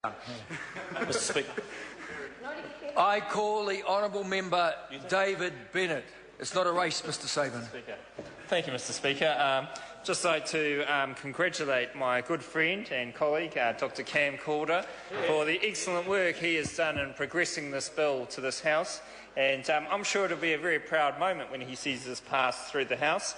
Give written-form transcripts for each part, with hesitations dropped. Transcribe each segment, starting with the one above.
Mr. Speaker, I call the honourable member David Bennett. It's not a race, Mr. Sabin. Thank you, Mr. Speaker. Just like to congratulate my good friend and colleague, Dr. Cam Calder, for the excellent work he has done in progressing this bill to this House. And I'm sure it'll be a very proud moment when he sees this pass through the House.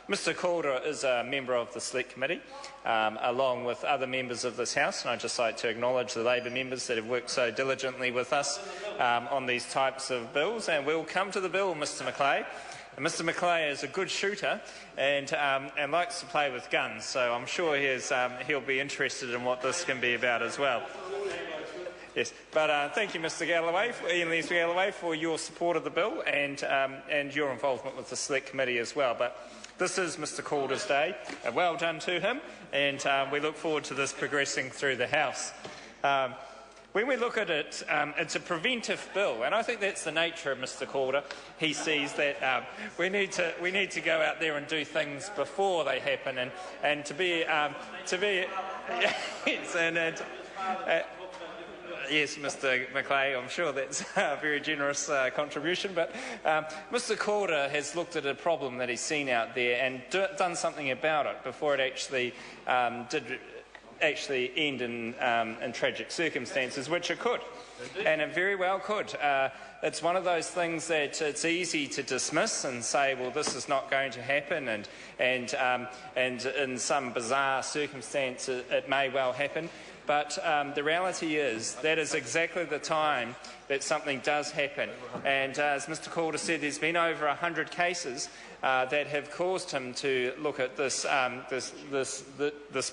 Mr. Calder is a member of the Select Committee, along with other members of this House, and I'd just like to acknowledge the Labor members that have worked so diligently with us on these types of bills. And we'll come to the bill, Mr. McLeay. Mr. McLeay is a good shooter and likes to play with guns, so I'm sure he'll be interested in what this can be about as well. Yes, but thank you, Mr. Galloway, Ian Lees Galloway, for your support of the bill and your involvement with the Select Committee as well. But this is Mr. Calder's day. Well done to him, and we look forward to this progressing through the House. When we look at it, it's a preventive bill, and I think that's the nature of Mr. Calder. He sees that we need to go out there and do things before they happen, and to be yes, Mr. McLeay, I'm sure that's a very generous contribution, but Mr. Calder has looked at a problem that he's seen out there and done something about it before it actually did end in tragic circumstances, which it could, and it very well could. It's one of those things that it's easy to dismiss and say, well, this is not going to happen, and in some bizarre circumstance it may well happen. But the reality is that is exactly the time that something does happen. And as Mr. Calder said, there's been over 100 cases that have caused him to look at this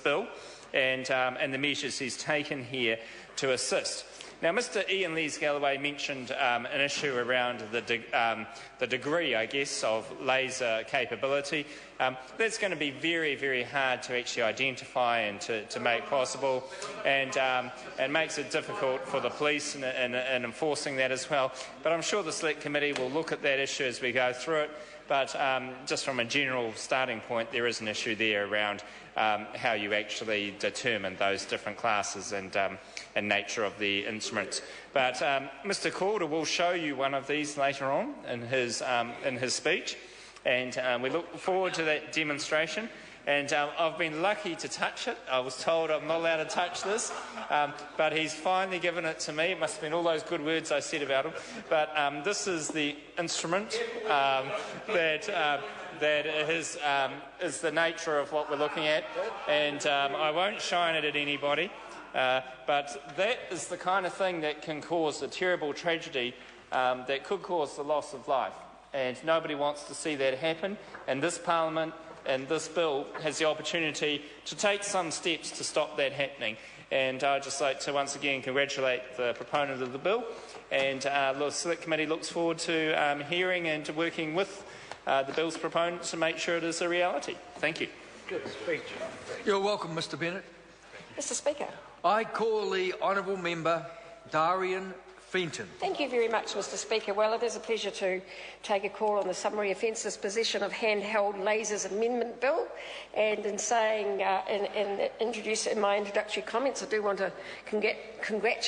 bill and the measures he's taken here to assist. Now, Mr. Ian Lees Galloway mentioned an issue around the degree, I guess, of laser capability. That's going to be very, very hard to actually identify and to make possible, and makes it difficult for the police in enforcing that as well. But I'm sure the Select Committee will look at that issue as we go through it. But just from a general starting point, there is an issue there around how you actually determine those different classes and nature of the instruments. But Mr. Calder will show you one of these later on in his speech, and we look forward to that demonstration. And I've been lucky to touch it. I was told I'm not allowed to touch this, but he's finally given it to me. It must have been all those good words I said about him. But this is the instrument that is the nature of what we're looking at, and I won't shine it at anybody, but that is the kind of thing that can cause a terrible tragedy that could cause the loss of life, and nobody wants to see that happen, and this Parliament and this bill has the opportunity to take some steps to stop that happening. And I'd just like to once again congratulate the proponent of the bill, and the Select Committee looks forward to hearing and to working with the bill's proponent to make sure it is a reality. Thank you. Good speech. You're welcome, Mr. Bennett. Mr. Speaker. I call the honourable member Darian Fenton. Thank you very much, Mr. Speaker. Well, it is a pleasure to take a call on the Summary Offences position of Handheld Lasers Amendment Bill. And in saying, in my introductory comments, I do want to congratulate